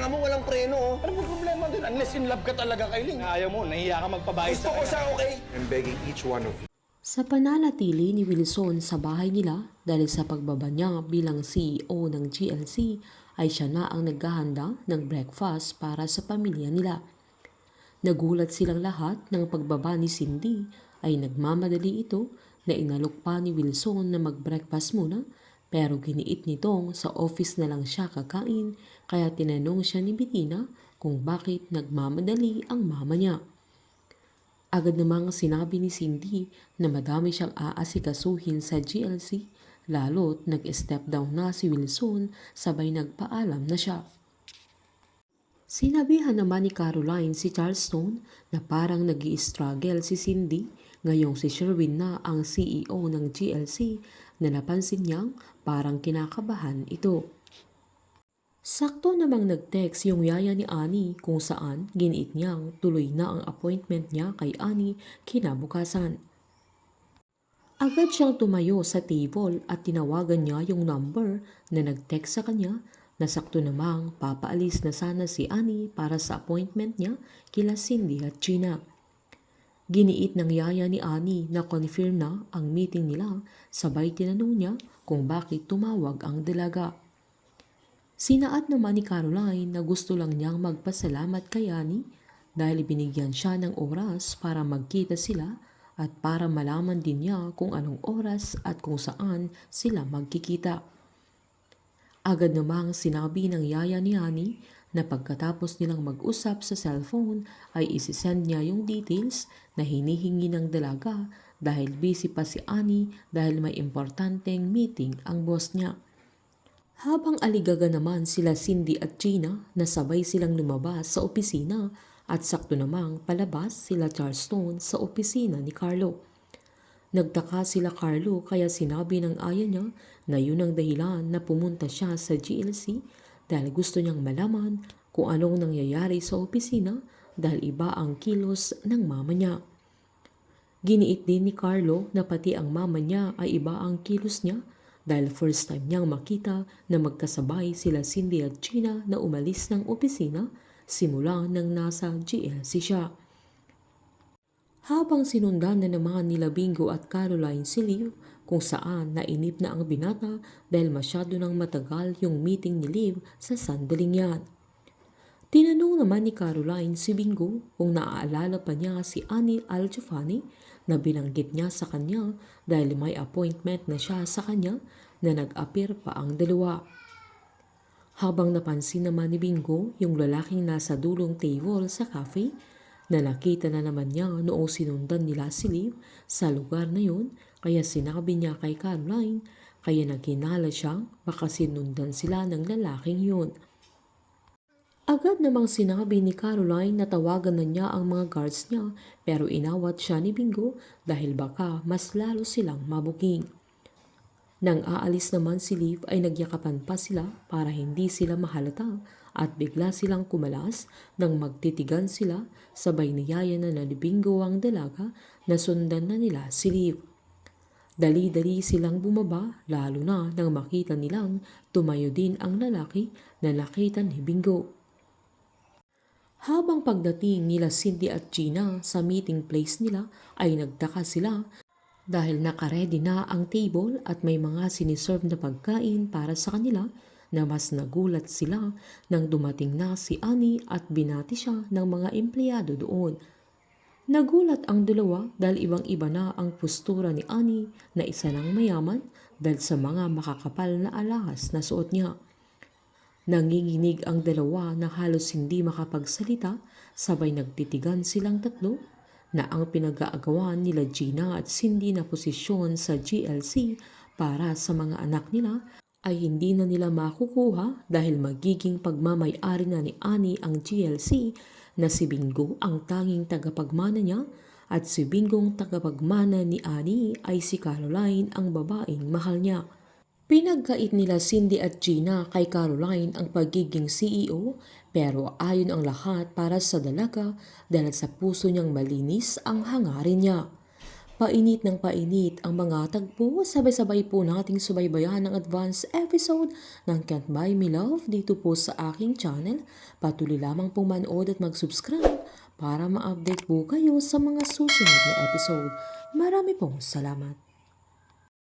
Kailangan mo walang preno, oh. Ano ba problema din? Unless in love ka talaga kay Ling. Ayaw mo, nahiya ka magpabayad Gusto ko siya, okay? I'm begging each one of you. Sa pananatili ni Wilson sa bahay nila dahil sa pagbaba niya bilang CEO ng GLC ay siya na ang naghahanda ng breakfast para sa pamilya nila. Nagulat silang lahat ng pagbaba ni Cindy ay nagmamadali ito na inalok pa ni Wilson na mag-breakfast muna pero giniit nitong sa office na lang siya kakain kaya tinanong siya ni Bettina kung bakit nagmamadali ang mama niya. Agad namang sinabi ni Cindy na madami siyang aasikasuhin sa GLC lalo't nag-step down na si Wilson sabay nagpaalam na siya. Sinabihan naman ni Caroline si Charleston na parang nag-i-struggle si Cindy ngayong si Sherwin na ang CEO ng GLC na napansin niyang parang kinakabahan ito. Sakto namang nag-text yung yaya ni Annie kung saan giniit niyang tuloy na ang appointment niya kay Annie kinabukasan. Agad siyang tumayo sa table at tinawagan niya yung number na nag-text sa kanya na sakto namang papaalis na sana si Annie para sa appointment niya kila Cindy at Gina. Giniit ng yaya ni Annie na confirm na ang meeting nila sabay tinanong niya kung bakit tumawag ang dalaga. Sinaad naman ni Caroline na gusto lang niyang magpasalamat kay Annie dahil binigyan siya ng oras para magkita sila at para malaman din niya kung anong oras at kung saan sila magkikita. Agad namang sinabi ng yaya ni Annie na pagkatapos nilang mag-usap sa cellphone ay isisend niya yung details na hinihingi ng dalaga dahil busy pa si Annie dahil may importanteng meeting ang boss niya. Habang aligaga naman sila Cindy at Gina na sabay silang lumabas sa opisina at sakto namang palabas sila Charleston sa opisina ni Carlo. Nagtaka sila Carlo kaya sinabi ng aya niya na yun ang dahilan na pumunta siya sa GLC dahil gusto niyang malaman kung anong nangyayari sa opisina dahil iba ang kilos ng mama niya. Giniit din ni Carlo na pati ang mama niya ay iba ang kilos niya dahil first time niyang makita na magkasabay sila Cindy at Gina na umalis ng opisina simula nang nasa GLC siya. Habang sinundan na naman nila Bingo at Caroline si Liv kung saan nainip na ang binata dahil masyado nang matagal yung meeting ni Liv sa sandaling yan. Tinanong naman ni Caroline si Bingo kung naaalala pa niya si Annie Aljafani na binanggit niya sa kanya dahil may appointment na siya sa kanya na nag-appear pa ang dalawa. Habang napansin naman ni Bingo yung lalaking nasa dulong table sa cafe na nakita na naman niya noong sinundan nila si Liv sa lugar na yun kaya sinabi niya kay Caroline kaya naghinala siyang baka sinundan sila ng lalaking yun. Agad namang sinabi ni Caroline na tawagan na niya ang mga guards niya pero inawat siya ni Bingo dahil baka mas lalo silang mabuking. Nang aalis naman si Liv ay nagyakapan pa sila para hindi sila mahalata at bigla silang kumalas nang magtitigan sila sabay niyaya na ni Bingo ang dalaga na sundan na nila si Liv. Dali-dali silang bumaba lalo na nang makita nilang tumayo din ang lalaki na nakita ni Bingo. Habang pagdating nila Cindy at Gina sa meeting place nila ay nagtaka sila dahil nakaredy na ang table at may mga siniserve na pagkain para sa kanila na mas nagulat sila nang dumating na si Annie at binati siya ng mga empleyado doon. Nagulat ang dalawa dahil ibang-iba na ang postura ni Annie na isa lang mayaman dahil sa mga makakapal na alahas na suot niya. Nanginginig ang dalawa na halos hindi makapagsalita sabay nagtitigan silang tatlo na ang pinag-aagawan nila Gina at Cindy na posisyon sa GLC para sa mga anak nila ay hindi na nila makukuha dahil magiging pagmamay-ari na ni Annie ang GLC na si Bingo ang tanging tagapagmana niya at si Bingong tagapagmana ni Annie ay si Caroline ang babaeng mahal niya. Pinagkait nila Cindy at Gina kay Caroline ang pagiging CEO pero ayon ang lahat para sa dalaga dahil sa puso niyang malinis ang hangarin niya. painit ng painit ang mga tagpo, sabay-sabay po nating subaybayan ang advance episode ng Can't Buy Me Love dito po sa aking channel. Patuloy lamang pong manood at mag-subscribe para ma-update po kayo sa mga susunod na episode. Marami pong salamat.